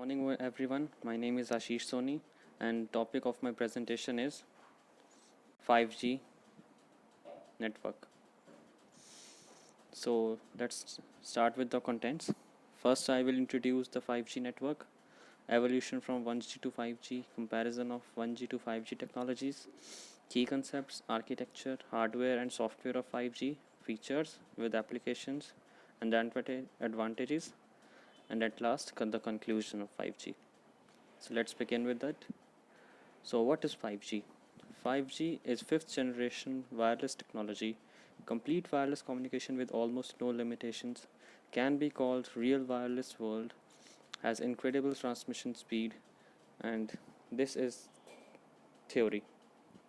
Morning everyone. My name is Ashish Soni and topic of my presentation is 5G network. So let's start with the contents. First I will introduce the 5G network, evolution from 1G to 5G, comparison of 1G to 5G technologies, key concepts, architecture, hardware and software of 5G, features with applications and advantages, and at last the conclusion of 5G. So let's begin with that. So what is 5G? 5G is fifth generation wireless technology, complete wireless communication with almost no limitations, can be called real wireless world, has incredible transmission speed, and this is theory,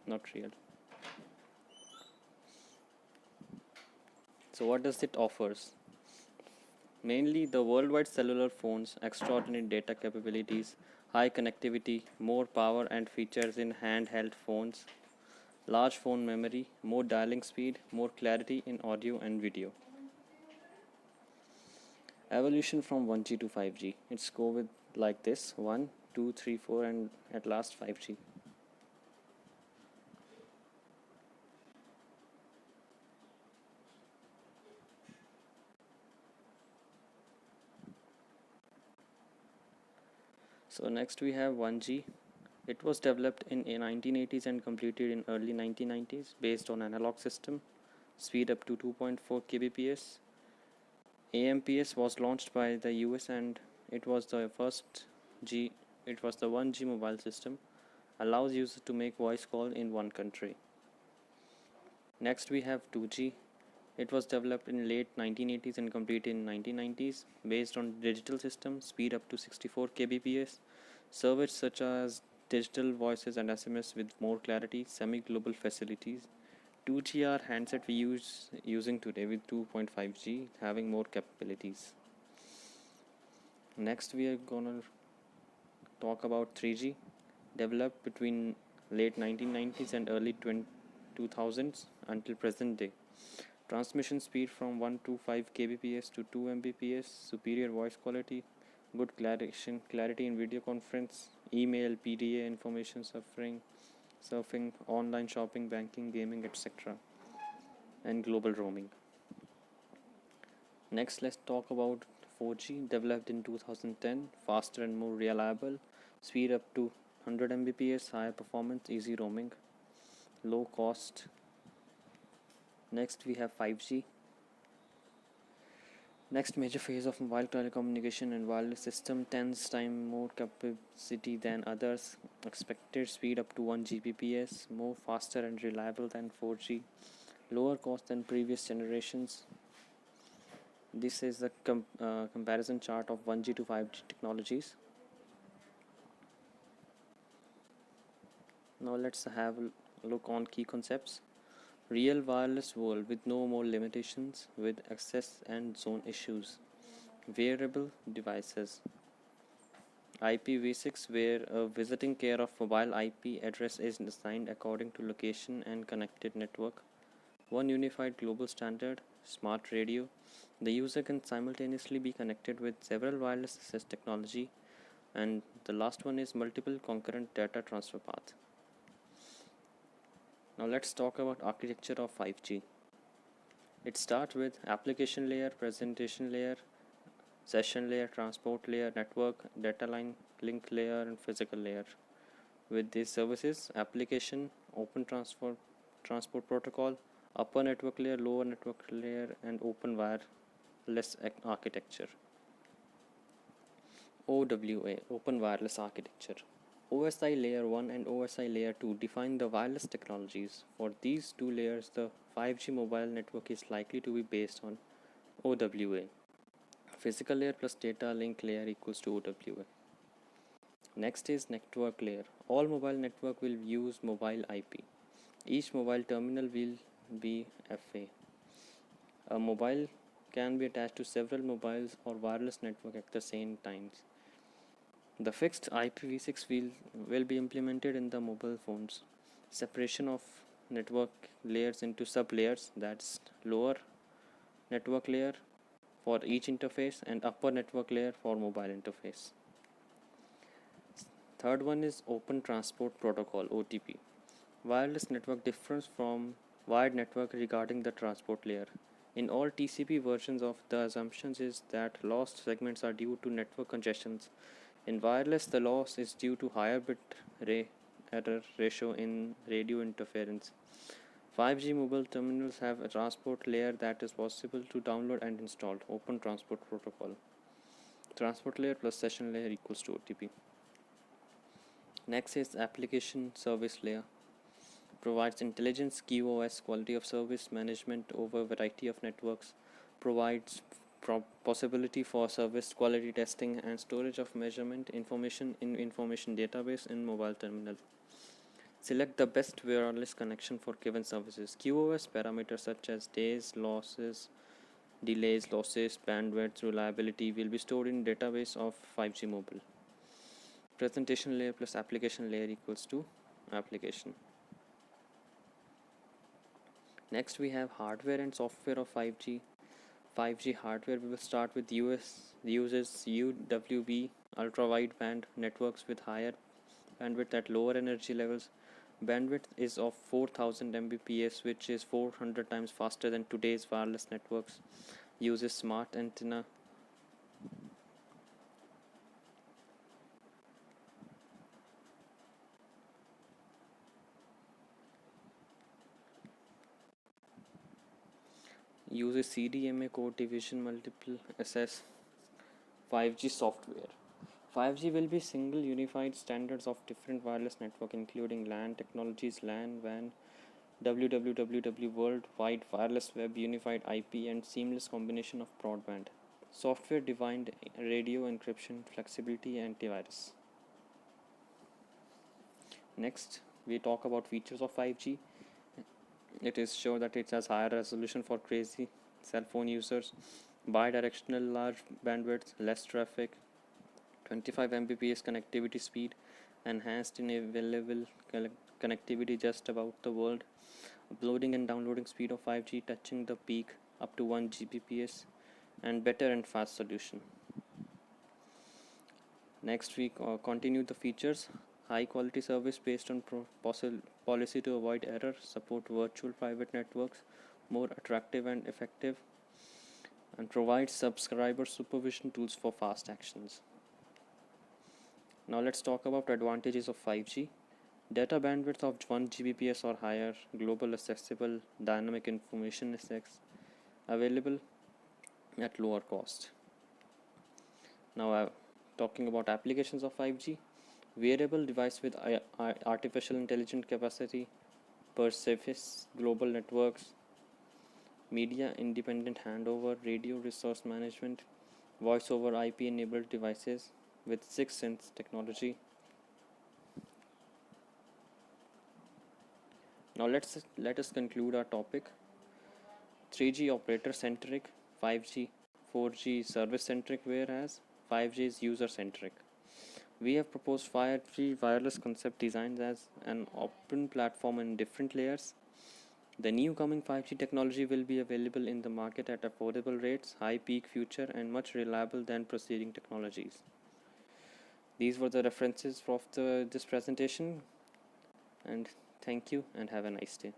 not real. So what does it offers? Mainly the worldwide cellular phones, extraordinary data capabilities, high connectivity, more power and features in handheld phones, large phone memory, more dialing speed, more clarity in audio and video. Evolution from 1G to 5G. Let's go with like this 1, 2, 3, 4, and at last 5G. So next we have 1G. It was developed in 1980s and completed in early 1990s based on analog system, speed up to 2.4 kbps. AMPS was launched by the US and it was the first G. It was the 1G mobile system, allows users to make voice call in one country. Next we have 2G. It was developed in late 1980s and completed in 1990s based on digital system, speed up to 64 kbps, service such as digital voices and SMS with more clarity, semi-global facilities. 2G are handset we using today with 2.5G having more capabilities. Next we are gonna talk about 3G, developed between late 1990s and early 2000s until present day. Transmission speed from 125 kbps to 2 mbps, superior voice quality, good clarity in video conference, email, PDA, information surfing, online shopping, banking, gaming, etc. and global roaming. Next, let's talk about 4G, developed in 2010, faster and more reliable, speed up to 100 mbps, higher performance, easy roaming, low cost. Next, we have 5G. Next major phase of mobile telecommunication and wireless system, 10 times more capacity than others, expected speed up to 1 Gbps, more faster and reliable than 4G, lower cost than previous generations. This is the comparison chart of 1G to 5G technologies. Now let's have a look on key concepts. Real wireless world with no more limitations with access and zone issues. Wearable devices. IPv6 where a visiting care of mobile IP address is assigned according to location and connected network. One unified global standard. Smart radio. The user can simultaneously be connected with several wireless access technology. And the last one is multiple concurrent data transfer path. Now let's talk about architecture of 5G. It starts with application layer, presentation layer, session layer, transport layer, network, data line, link layer, and physical layer. With these services, application, open transport protocol, upper network layer, lower network layer, and open wireless architecture. OWA, Open Wireless Architecture. OSI Layer 1 and OSI Layer 2 define the wireless technologies. For these two layers, the 5G mobile network is likely to be based on OWA. Physical layer plus data link layer equals to OWA. Next is network layer. All mobile network will use mobile IP. Each mobile terminal will be FA. A mobile can be attached to several mobiles or wireless network at the same times. The fixed IPv6 will be implemented in the mobile phones. Separation of network layers into sub-layers, that's lower network layer for each interface and upper network layer for mobile interface. Third one is Open Transport Protocol OTP. Wireless network differs from wired network regarding the transport layer. In all TCP versions of the assumptions is that lost segments are due to network congestions. In wireless, the loss is due to higher bit error ratio in radio interference. 5G mobile terminals have a transport layer that is possible to download and install. Open Transport Protocol. Transport layer plus session layer equals to OTP. Next is Application Service Layer. Provides intelligence, QoS, quality of service management over a variety of networks. Provides possibility for service quality testing and storage of measurement information in information database in mobile terminal. Select the best wireless connection for given services. QoS parameters such as days, losses, delays, losses, bandwidth, reliability will be stored in database of 5G mobile. Presentation layer plus application layer equals to application. Next we have hardware and software of 5G. 5G hardware, we will start with uses UWB ultra wideband networks with higher bandwidth at lower energy levels. Bandwidth is of 4000 Mbps, which is 400 times faster than today's wireless networks. Uses smart antenna. Uses CDMA code division multiple access. 5G software. 5G will be single unified standards of different wireless network including LAN technologies, LAN, WAN, WWW, World Wide Wireless Web, Unified IP and seamless combination of broadband. Software defined radio encryption, flexibility, antivirus. Next, we talk about features of 5G. It is sure that it has higher resolution for crazy cell phone users, bidirectional large bandwidth, less traffic, 25 Mbps connectivity speed, enhanced in available connectivity just about the world, uploading and downloading speed of 5G touching the peak up to 1 Gbps, and better and fast solution. Next we continue the features. High quality service based on policy to avoid error, support virtual private networks, more attractive and effective, and provides subscriber supervision tools for fast actions. Now let's talk about advantages of 5G. Data bandwidth of 1 Gbps or higher, global accessible, dynamic information is available at lower cost. Now talking about applications of 5G. Wearable device with artificial intelligence capacity, per surface global networks, media independent handover, radio resource management, voice over IP enabled devices with 6 sense technology. Now let us conclude our topic. 3G operator centric, 5G, 4G service centric, whereas 5G is user centric. We have proposed 5G wireless concept designs as an open platform in different layers. The new coming 5G technology will be available in the market at affordable rates, high peak future, and much reliable than preceding technologies. These were the references of this presentation, and thank you and have a nice day.